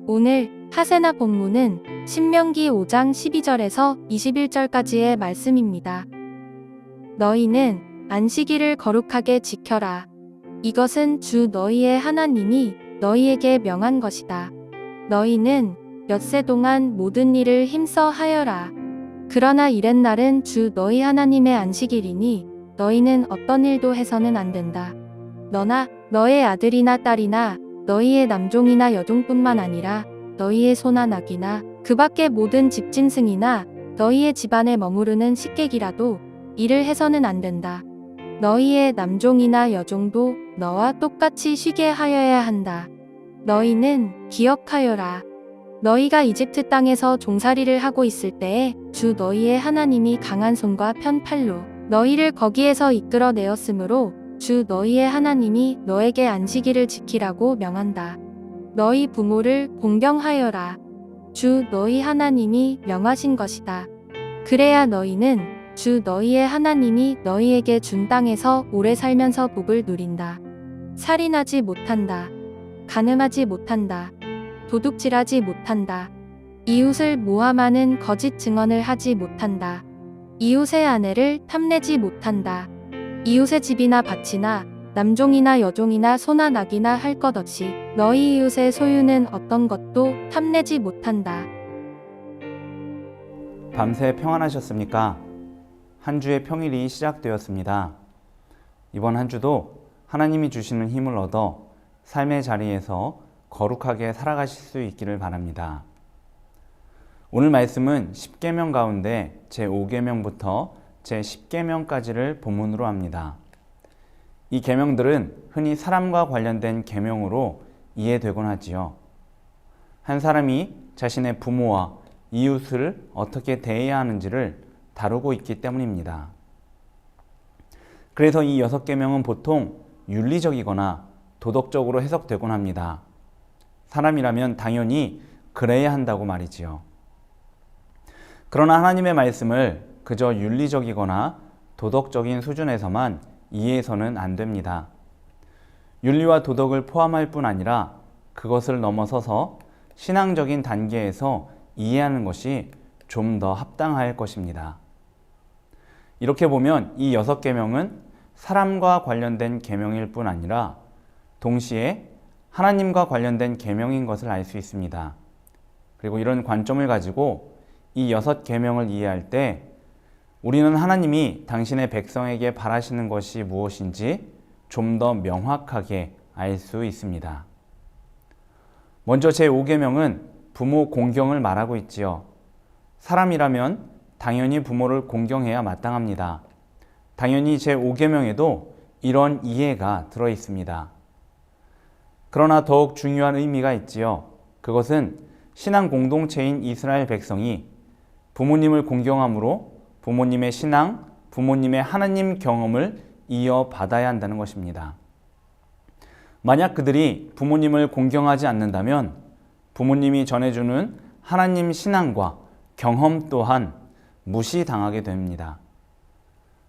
오늘 하세나 본문은 신명기 5장 12절에서 21절까지의 말씀입니다. 너희는 안식일을 거룩하게 지켜라. 이것은 주 너희의 하나님이 너희에게 명한 것이다. 너희는 엿새 동안 모든 일을 힘써 하여라. 그러나 이렛날은 주 너희 하나님의 안식일이니 너희는 어떤 일도 해서는 안 된다. 너나 너의 아들이나 딸이나 너희의 남종이나 여종뿐만 아니라 너희의 소나 낙이나 그 밖의 모든 집짐승이나 너희의 집안에 머무르는 식객이라도 일을 해서는 안 된다. 너희의 남종이나 여종도 너와 똑같이 쉬게 하여야 한다. 너희는 기억하여라. 너희가 이집트 땅에서 종살이를 하고 있을 때에 주 너희의 하나님이 강한 손과 편팔로 너희를 거기에서 이끌어내었으므로 주 너희의 하나님이 너에게 안식일을 지키라고 명한다. 너희 부모를 공경하여라. 주 너희 하나님이 명하신 것이다. 그래야 너희는 주 너희의 하나님이 너희에게 준 땅에서 오래 살면서 복을 누린다. 살인하지 못한다. 간음하지 못한다. 도둑질하지 못한다. 이웃을 모함하는 거짓 증언을 하지 못한다. 이웃의 아내를 탐내지 못한다. 이웃의 집이나 밭이나 남종이나 여종이나 소나 낙이나 할 것 없이 너희 이웃의 소유는 어떤 것도 탐내지 못한다. 밤새 평안하셨습니까? 한 주의 평일이 시작되었습니다. 이번 한 주도 하나님이 주시는 힘을 얻어 삶의 자리에서 거룩하게 살아가실 수 있기를 바랍니다. 오늘 말씀은 10계명 가운데 제5계명부터 제10계명까지를 본문으로 합니다. 이 계명들은 흔히 사람과 관련된 계명으로 이해되곤 하지요. 한 사람이 자신의 부모와 이웃을 어떻게 대해야 하는지를 다루고 있기 때문입니다. 그래서 이 6계명은 보통 윤리적이거나 도덕적으로 해석되곤 합니다. 사람이라면 당연히 그래야 한다고 말이지요. 그러나 하나님의 말씀을 그저 윤리적이거나 도덕적인 수준에서만 이해해서는 안 됩니다. 윤리와 도덕을 포함할 뿐 아니라 그것을 넘어서서 신앙적인 단계에서 이해하는 것이 좀 더 합당할 것입니다. 이렇게 보면 이 6계명은 사람과 관련된 계명일 뿐 아니라 동시에 하나님과 관련된 계명인 것을 알 수 있습니다. 그리고 이런 관점을 가지고 이 6계명을 이해할 때 우리는 하나님이 당신의 백성에게 바라시는 것이 무엇인지 좀 더 명확하게 알 수 있습니다. 먼저 제5계명은 부모 공경을 말하고 있지요. 사람이라면 당연히 부모를 공경해야 마땅합니다. 당연히 제5계명에도 이런 이해가 들어 있습니다. 그러나 더욱 중요한 의미가 있지요. 그것은 신앙 공동체인 이스라엘 백성이 부모님을 공경함으로 부모님의 신앙, 부모님의 하나님 경험을 이어받아야 한다는 것입니다. 만약 그들이 부모님을 공경하지 않는다면 부모님이 전해주는 하나님 신앙과 경험 또한 무시당하게 됩니다.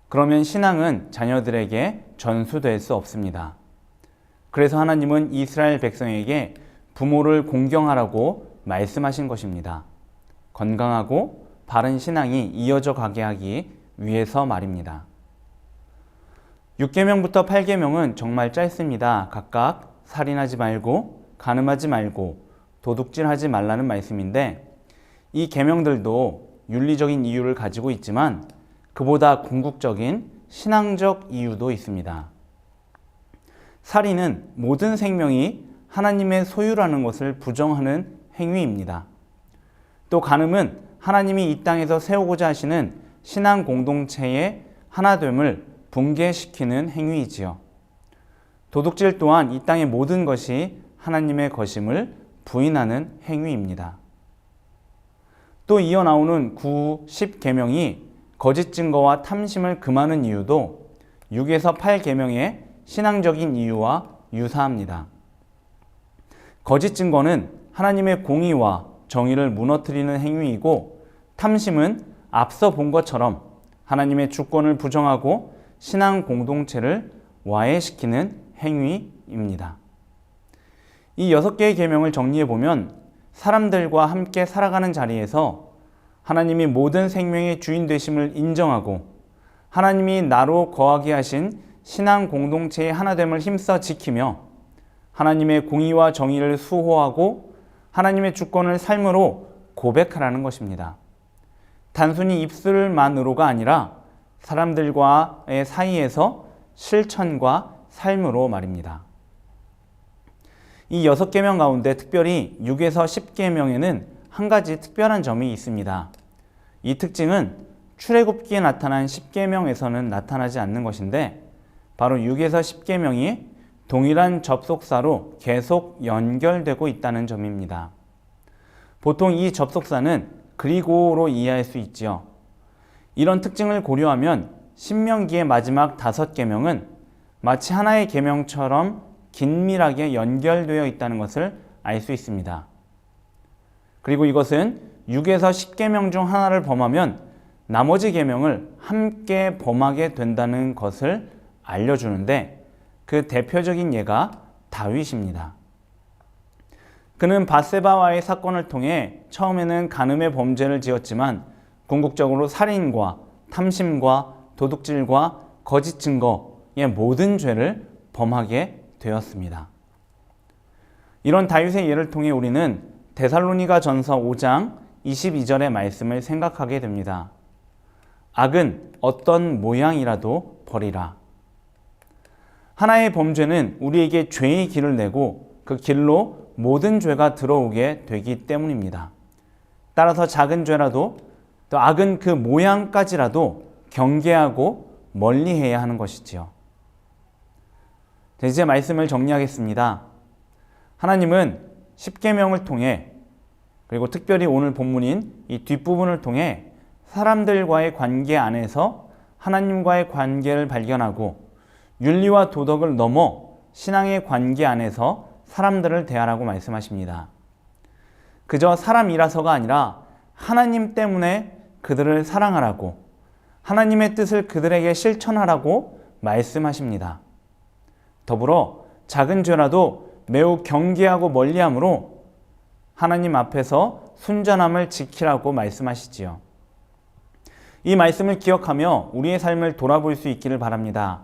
그러면 신앙은 자녀들에게 전수될 수 없습니다. 그래서 하나님은 이스라엘 백성에게 부모를 공경하라고 말씀하신 것입니다. 건강하고 바른 신앙이 이어져 가게 하기 위해서 말입니다. 6계명부터 8계명은 정말 짧습니다. 각각 살인하지 말고, 간음하지 말고, 도둑질하지 말라는 말씀인데 이 계명들도 윤리적인 이유를 가지고 있지만 그보다 궁극적인 신앙적 이유도 있습니다. 살인은 모든 생명이 하나님의 소유라는 것을 부정하는 행위입니다. 또 간음은 하나님이 이 땅에서 세우고자 하시는 신앙 공동체의 하나됨을 붕괴시키는 행위이지요. 도둑질 또한 이 땅의 모든 것이 하나님의 것임을 부인하는 행위입니다. 또 이어 나오는 9, 10계명이 거짓 증거와 탐심을 금하는 이유도 6에서 8계명의 신앙적인 이유와 유사합니다. 거짓 증거는 하나님의 공의와 정의를 무너뜨리는 행위이고 탐심은 앞서 본 것처럼 하나님의 주권을 부정하고 신앙 공동체를 와해시키는 행위입니다. 이 6개의 계명을 정리해 보면 사람들과 함께 살아가는 자리에서 하나님이 모든 생명의 주인 되심을 인정하고 하나님이 나로 거하게 하신 신앙 공동체의 하나됨을 힘써 지키며 하나님의 공의와 정의를 수호하고 하나님의 주권을 삶으로 고백하라는 것입니다. 단순히 입술만으로가 아니라 사람들과의 사이에서 실천과 삶으로 말입니다. 이 6계명 가운데 특별히 6에서 10계명에는 한 가지 특별한 점이 있습니다. 이 특징은 출애굽기에 나타난 10계명에서는 나타나지 않는 것인데 바로 6에서 10계명이 동일한 접속사로 계속 연결되고 있다는 점입니다. 보통 이 접속사는 그리고로 이해할 수 있지요. 이런 특징을 고려하면 신명기의 마지막 5계명은 마치 하나의 계명처럼 긴밀하게 연결되어 있다는 것을 알 수 있습니다. 그리고 이것은 6에서 10계명 중 하나를 범하면 나머지 계명을 함께 범하게 된다는 것을 알려주는데 그 대표적인 예가 다윗입니다. 그는 밧세바와의 사건을 통해 처음에는 간음의 범죄를 지었지만 궁극적으로 살인과 탐심과 도둑질과 거짓 증거의 모든 죄를 범하게 되었습니다. 이런 다윗의 예를 통해 우리는 데살로니가 전서 5장 22절의 말씀을 생각하게 됩니다. 악은 어떤 모양이라도 버리라. 하나의 범죄는 우리에게 죄의 길을 내고 그 길로 모든 죄가 들어오게 되기 때문입니다. 따라서 작은 죄라도 또 악은 그 모양까지라도 경계하고 멀리해야 하는 것이지요. 이제 말씀을 정리하겠습니다. 하나님은 10계명을 통해 그리고 특별히 오늘 본문인 이 뒷부분을 통해 사람들과의 관계 안에서 하나님과의 관계를 발견하고 윤리와 도덕을 넘어 신앙의 관계 안에서 사람들을 대하라고 말씀하십니다. 그저 사람이라서가 아니라 하나님 때문에 그들을 사랑하라고 하나님의 뜻을 그들에게 실천하라고 말씀하십니다. 더불어 작은 죄라도 매우 경계하고 멀리함으로 하나님 앞에서 순전함을 지키라고 말씀하시지요. 이 말씀을 기억하며 우리의 삶을 돌아볼 수 있기를 바랍니다.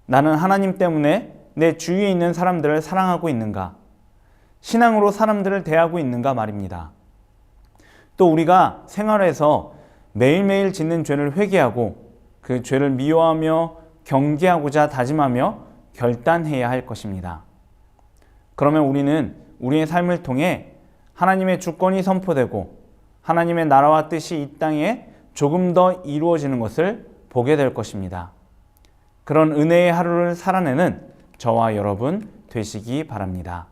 나는 하나님 때문에 내 주위에 있는 사람들을 사랑하고 있는가? 신앙으로 사람들을 대하고 있는가 말입니다. 또 우리가 생활에서 매일매일 짓는 죄를 회개하고 그 죄를 미워하며 경계하고자 다짐하며 결단해야 할 것입니다. 그러면 우리는 우리의 삶을 통해 하나님의 주권이 선포되고 하나님의 나라와 뜻이 이 땅에 조금 더 이루어지는 것을 보게 될 것입니다. 그런 은혜의 하루를 살아내는 저와 여러분 되시기 바랍니다.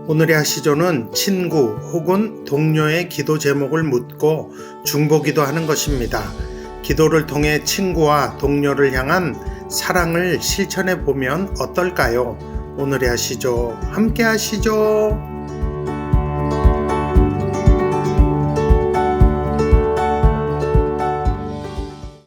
오늘의 하시조는 친구 혹은 동료의 기도 제목을 묻고 중보기도 하는 것입니다. 기도를 통해 친구와 동료를 향한 사랑을 실천해 보면 어떨까요? 오늘의 하시조 함께 하시죠.